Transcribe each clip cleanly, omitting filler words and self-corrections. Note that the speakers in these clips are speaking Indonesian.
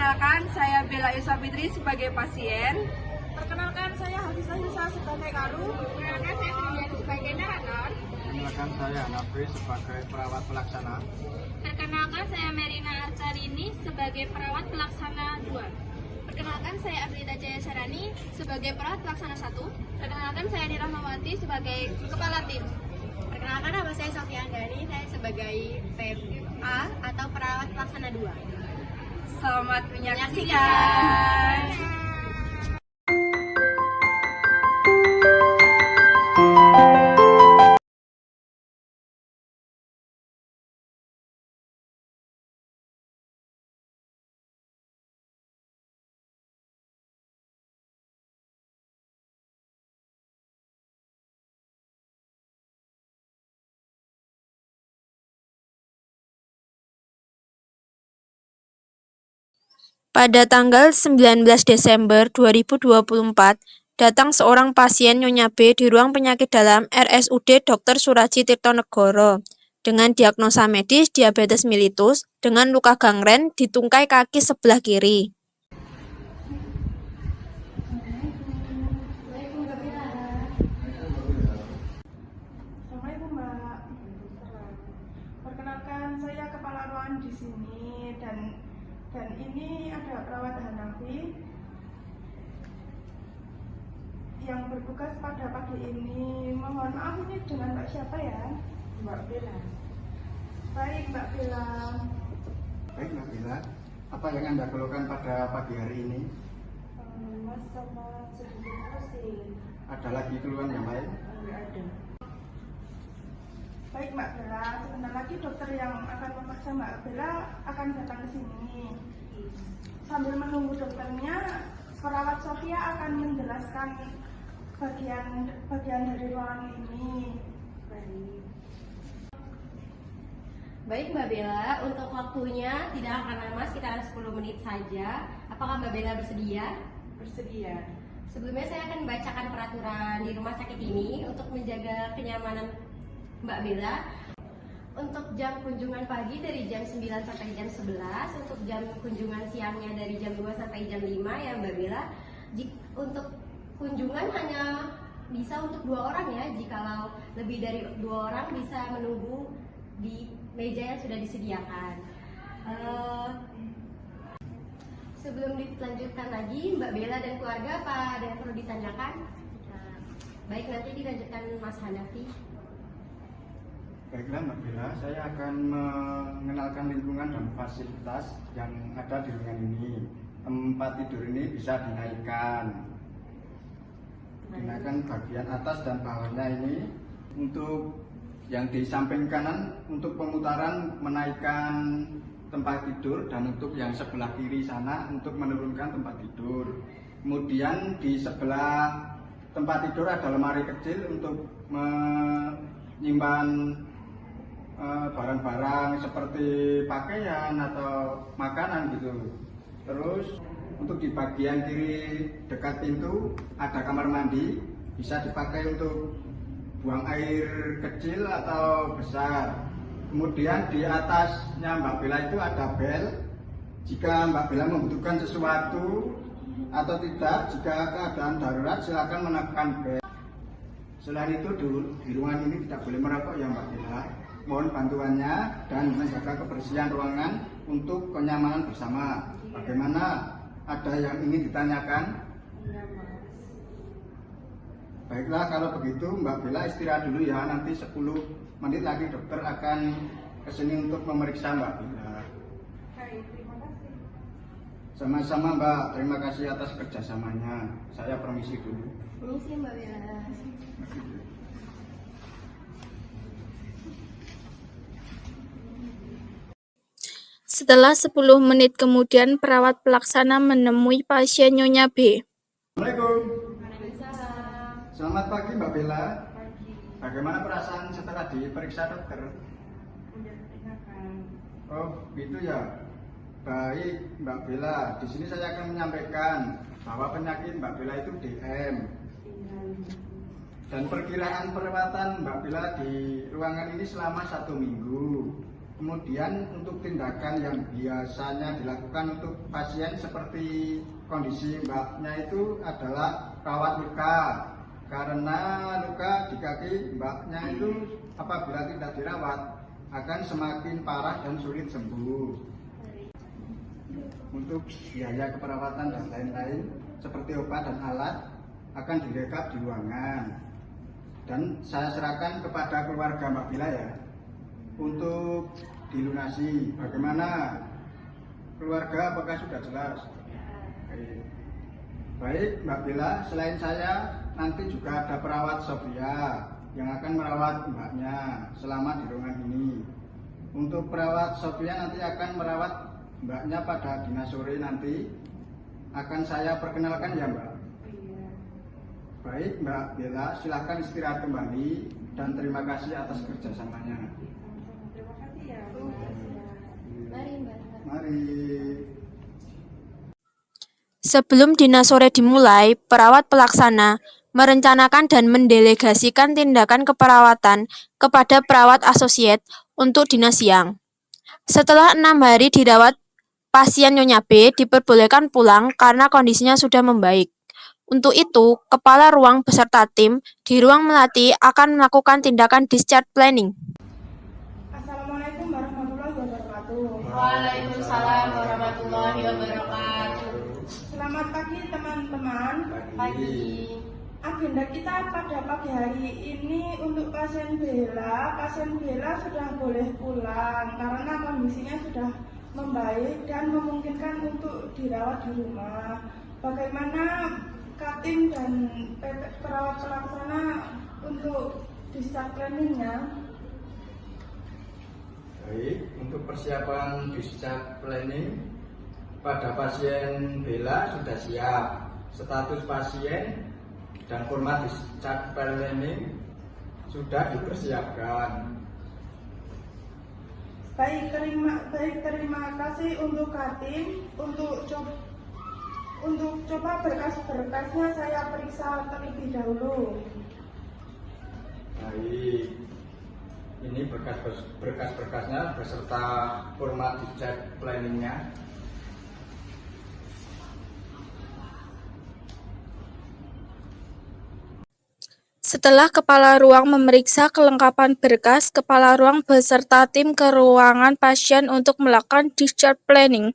Perkenalkan, saya Bella Yusafitri sebagai pasien. Perkenalkan, saya Hafizah Hilsa sebagai Karu. Perkenalkan, saya Tridian sebagai narator. Perkenalkan, saya Hanafi sebagai perawat pelaksana. Perkenalkan, saya Merina Artarini sebagai perawat pelaksana 2. Perkenalkan, saya Afrida Jaya Sarani sebagai perawat pelaksana 1. Perkenalkan, saya Nira Mawati sebagai kepala tim. Perkenalkan, nama saya Sofia Andani, saya sebagai PA atau perawat pelaksana 2. Selamat menyaksikan. Pada tanggal 19 Desember 2024, datang seorang pasien Nyonya B di ruang penyakit dalam RSUD Dr. Suraji Tirtonegoro dengan diagnosa medis diabetes mellitus dengan luka gangren di tungkai kaki sebelah kiri. Assalamualaikum, Mbak. Perkenalkan, saya kepala ruangan di sini dan ini ada perawat Hanafi yang bertugas pada pagi ini. Mohon maaf, ini dengan Mbak siapa ya? Mbak Bella. Baik, Mbak Bella. Baik, Mbak Bella, apa yang Anda keluhkan pada pagi hari ini? Mas sama sedikit pusing. Ada lagi keluhan yang lain? Enggak ada. Baik, Mbak Bella, sebentar lagi dokter yang akan memeriksa Mbak Bella akan datang ke sini. Sambil menunggu dokternya, perawat Sofia akan menjelaskan bagian dari ruangan ini. Baik Mbak Bella, untuk waktunya tidak akan lama, sekitar 10 menit saja. Apakah Mbak Bella bersedia? Bersedia. Sebelumnya saya akan membacakan peraturan di rumah sakit ini untuk menjaga kenyamanan Mbak Bella. Untuk jam kunjungan pagi dari jam 9 sampai jam 11, untuk jam kunjungan siangnya dari jam 2 sampai jam 5 ya Mbak Bella. Untuk kunjungan hanya bisa untuk 2 orang ya, jikalau lebih dari 2 orang bisa menunggu di meja yang sudah disediakan. Sebelum dilanjutkan lagi, Mbak Bella dan keluarga apa ada yang perlu ditanyakan? Baik, nanti dilanjutkan Mas Hanafi. Baiklah Mbak Bella, saya akan mengenalkan lingkungan dan fasilitas yang ada di ruangan ini. Tempat tidur ini bisa dinaikkan bagian atas dan bawahnya ini. Untuk yang di samping kanan untuk pemutaran menaikkan tempat tidur, dan untuk yang sebelah kiri sana untuk menurunkan tempat tidur. Kemudian di sebelah tempat tidur ada lemari kecil untuk menyimpan barang-barang seperti pakaian atau makanan gitu. Terus untuk di bagian kiri dekat pintu ada kamar mandi, bisa dipakai untuk buang air kecil atau besar. Kemudian di atasnya Mbak Bella itu ada bel. Jika Mbak Bella membutuhkan sesuatu atau tidak, jika keadaan darurat silakan menekan bel. Selain itu di ruangan ini tidak boleh merokok ya Mbak Bella. Mohon bantuannya dan menjaga kebersihan ruangan untuk kenyamanan bersama. Bagaimana? Ada yang ingin ditanyakan? Iya, Mas. Baiklah, kalau begitu Mbak Bella istirahat dulu ya. Nanti 10 menit lagi dokter akan kesini untuk memeriksa Mbak Bella. Baik, terima kasih. Sama-sama Mbak, terima kasih atas kerjasamanya. Saya permisi dulu. Permisi Mbak Bella. Setelah 10 menit kemudian, perawat pelaksana menemui pasien Nyonya B. Assalamualaikum. Waalaikumsalam. Selamat pagi Mbak Bella. Pagi. Bagaimana perasaan setelah diperiksa dokter? Udah enakan. Oh, gitu ya. Baik Mbak Bella, di sini saya akan menyampaikan bahwa penyakit Mbak Bella itu DM. Dan perkiraan perawatan Mbak Bella di ruangan ini selama 1 minggu. Kemudian untuk tindakan yang biasanya dilakukan untuk pasien seperti kondisi mbaknya itu adalah rawat luka. Karena luka di kaki mbaknya itu apabila tidak dirawat akan semakin parah dan sulit sembuh. Untuk biaya keperawatan dan lain-lain seperti obat dan alat akan direkap di ruangan. Dan saya serahkan kepada keluarga Mbak Bila ya untuk dilunasi. Bagaimana keluarga, apakah sudah jelas? Baik Mbak Bila, selain saya nanti juga ada perawat Sofia yang akan merawat mbaknya selama di ruangan ini. Untuk perawat Sofia nanti akan merawat mbaknya pada dinas sore nanti. Akan saya perkenalkan ya Mbak. Baik Mbak Bila, silahkan istirahat kembali dan terima kasih atas kerjasamanya. Terima kasih ya. Mari Mbak. Mari. Sebelum dinas sore dimulai, perawat pelaksana merencanakan dan mendelegasikan tindakan keperawatan kepada perawat asosiat untuk dinas siang. Setelah 6 hari dirawat, pasien Nyonya B diperbolehkan pulang karena kondisinya sudah membaik. Untuk itu, kepala ruang beserta tim di ruang melati akan melakukan tindakan discharge planning. Assalamualaikum warahmatullahi wabarakatuh. Waalaikumsalam warahmatullahi wabarakatuh. Selamat pagi teman-teman. Pagi. Agenda kita pada pagi hari ini untuk pasien Bella. Pasien Bella sudah boleh pulang karena kondisinya sudah membaik dan memungkinkan untuk dirawat di rumah. Bagaimana Katim dan perawat pelaksana untuk discharge planningnya? Baik, untuk persiapan discharge planning pada pasien Bella sudah siap. Status pasien dan format discharge planning sudah dipersiapkan. Baik, terima kasih untuk Katim. Untuk coba berkas-berkasnya saya periksa terlebih dahulu. Baik, ini berkas-berkasnya beserta format discharge planningnya. Setelah kepala ruang memeriksa kelengkapan berkas, kepala ruang beserta tim ke ruangan pasien untuk melakukan discharge planning.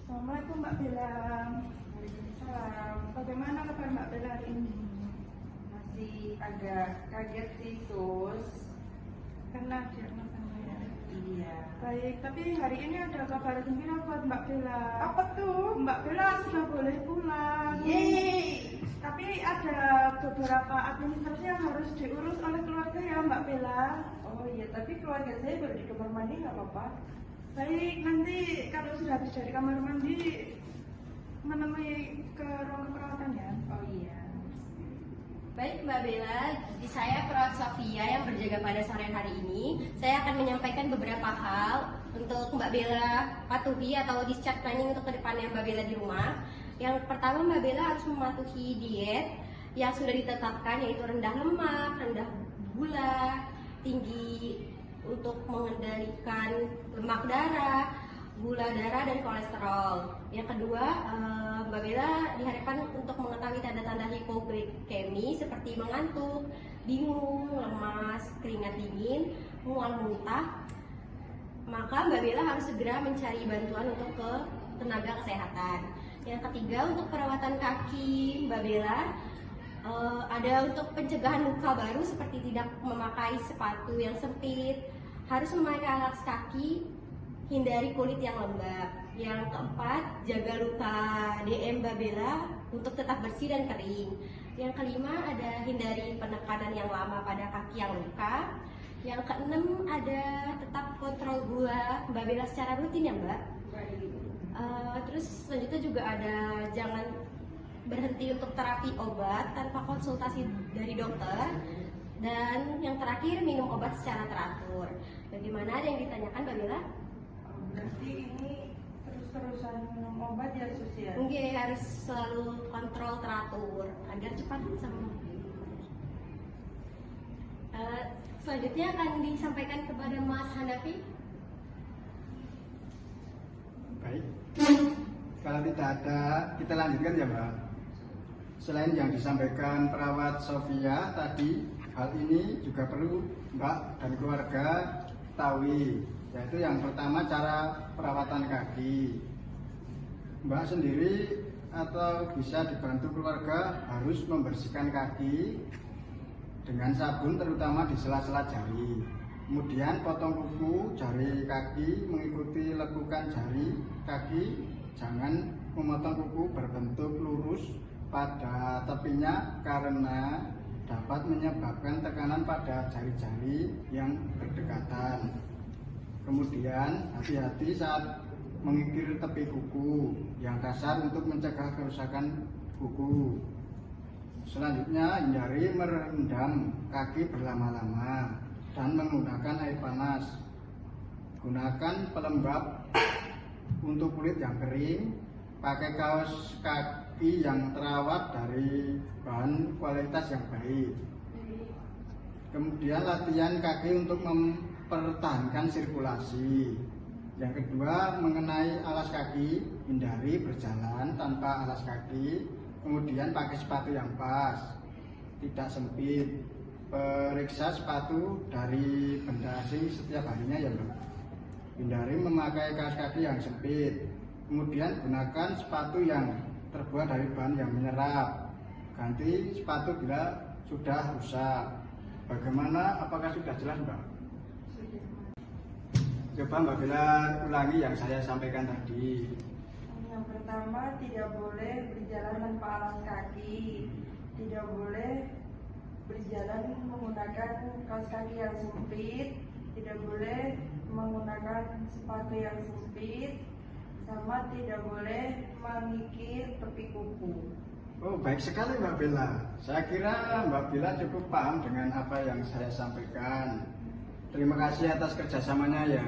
Assalamualaikum Mbak Bella. Waalaikumsalam. Bagaimana kabar Mbak Bella hari ini? Masih agak kaget sih Sus. Karena diagnosanya ya. Iya. Baik, tapi hari ini ada kabar gembira buat Mbak Bella. Apa tuh? Mbak Bella sudah boleh pulang. Yeay. Tapi ada beberapa administrasi yang harus diurus oleh keluarga ya Mbak Bella. Oh iya, tapi keluarga saya baru di kamar mandi nggak apa-apa. Baik, nanti kalau sudah habis dari kamar mandi menemui ke ruang perawatan ya. Oh iya. Baik Mbak Bella, di saya perawat Sofia yang berjaga pada sore hari ini. Saya akan menyampaikan beberapa hal untuk Mbak Bella patuhi atau discharge planning untuk kedepannya Mbak Bella di rumah. Yang pertama, Mbak Bella harus mematuhi diet yang sudah ditetapkan, yaitu rendah lemak, rendah gula, tinggi untuk mengendalikan lemak darah, gula darah, dan kolesterol. Yang kedua, Mbak Bella diharapkan untuk mengetahui tanda-tanda hipoglikemi seperti mengantuk, bingung, lemas, keringat dingin, mual muntah. Maka Mbak Bella harus segera mencari bantuan untuk ke tenaga kesehatan. Yang ketiga, untuk perawatan kaki Mbak Bella, ada untuk pencegahan luka baru seperti tidak memakai sepatu yang sempit, harus memakai alas kaki, hindari kulit yang lembab. Yang keempat, jaga luka DM Mbak Bella untuk tetap bersih dan kering. Yang kelima, ada hindari penekanan yang lama pada kaki yang luka. Yang keenam, ada tetap kontrol gula Mbak Bella secara rutin ya Mbak. Terus selanjutnya juga ada jangan berhenti untuk terapi obat tanpa konsultasi dari dokter. Dan yang terakhir, minum obat secara teratur. Bagaimana, ada yang ditanyakan Mbak Bella? Berarti ini terus-terusan minum obat ya Sus ya? Enggak, harus selalu kontrol teratur agar cepat sembuh. Selanjutnya akan disampaikan kepada Mas Hanafi. Baik. Kalau tidak ada, kita lanjutkan ya Mbak. Selain yang disampaikan perawat Sofia tadi, hal ini juga perlu Mbak dan keluarga ketahui, yaitu yang pertama cara perawatan kaki. Mbak sendiri atau bisa dibantu keluarga harus membersihkan kaki dengan sabun terutama di sela-sela jari. Kemudian potong kuku jari kaki mengikuti lekukan jari kaki. Jangan memotong kuku berbentuk lurus pada tepinya karena dapat menyebabkan tekanan pada jari-jari yang berdekatan. Kemudian hati-hati saat mengikir tepi kuku yang kasar untuk mencegah kerusakan kuku. Selanjutnya hindari merendam kaki berlama-lama dan menggunakan air panas. Gunakan pelembab untuk kulit yang kering. Pakai kaos kaki yang terawat dari bahan kualitas yang baik. Kemudian latihan kaki untuk mempertahankan sirkulasi. Yang kedua, mengenai alas kaki, hindari berjalan tanpa alas kaki. Kemudian pakai sepatu yang pas, tidak sempit. Periksa sepatu dari benda asing setiap harinya ya Mbak. Hindari memakai kaos kaki yang sempit. Kemudian gunakan sepatu yang terbuat dari bahan yang menyerap. Ganti sepatu bila sudah rusak. Bagaimana? Apakah sudah jelas Mbak? Coba Mbak Bella ulangi yang saya sampaikan tadi. Yang pertama, tidak boleh berjalan tanpa alas kaki, tidak boleh berjalan menggunakan kaos kaki yang sempit, tidak boleh menggunakan sepatu yang sempit, sama tidak boleh mengikir tepi kuku. Oh, baik sekali Mbak Bella. Saya kira Mbak Bella cukup paham dengan apa yang saya sampaikan. Terima kasih atas kerjasamanya ya.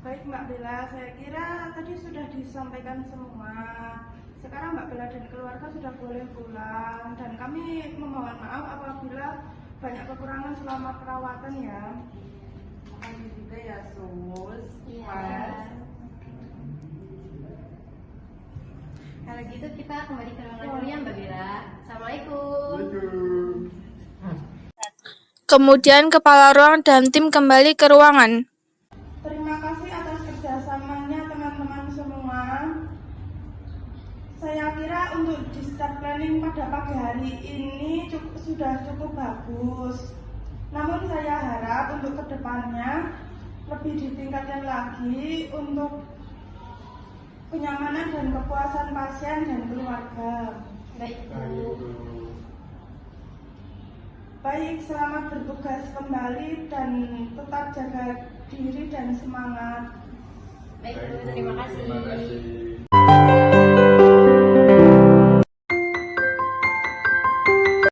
Baik Mbak Bella, saya kira tadi sudah disampaikan semua. Sekarang Mbak Bella dan keluarga sudah boleh pulang, dan kami memohon maaf apabila banyak kekurangan selama perawatan ya. Makasih juga ya Sus. Iya. Mas. Kalau gitu kita kembali ke ruangan dulu ya Mbak Bella. Assalamualaikum. Kemudian kepala ruang dan tim kembali ke ruangan. Terima kasih atas kerjasamanya teman-teman semua. Saya kira untuk discharge planning pada pagi hari ini sudah cukup bagus. Namun saya harap untuk kedepannya lebih ditingkatkan lagi untuk kenyamanan dan kepuasan pasien dan keluarga. Baik Bu. Baik, selamat bertugas kembali dan tetap jaga diri dan semangat. Baik Bu, terima kasih. Terima kasih.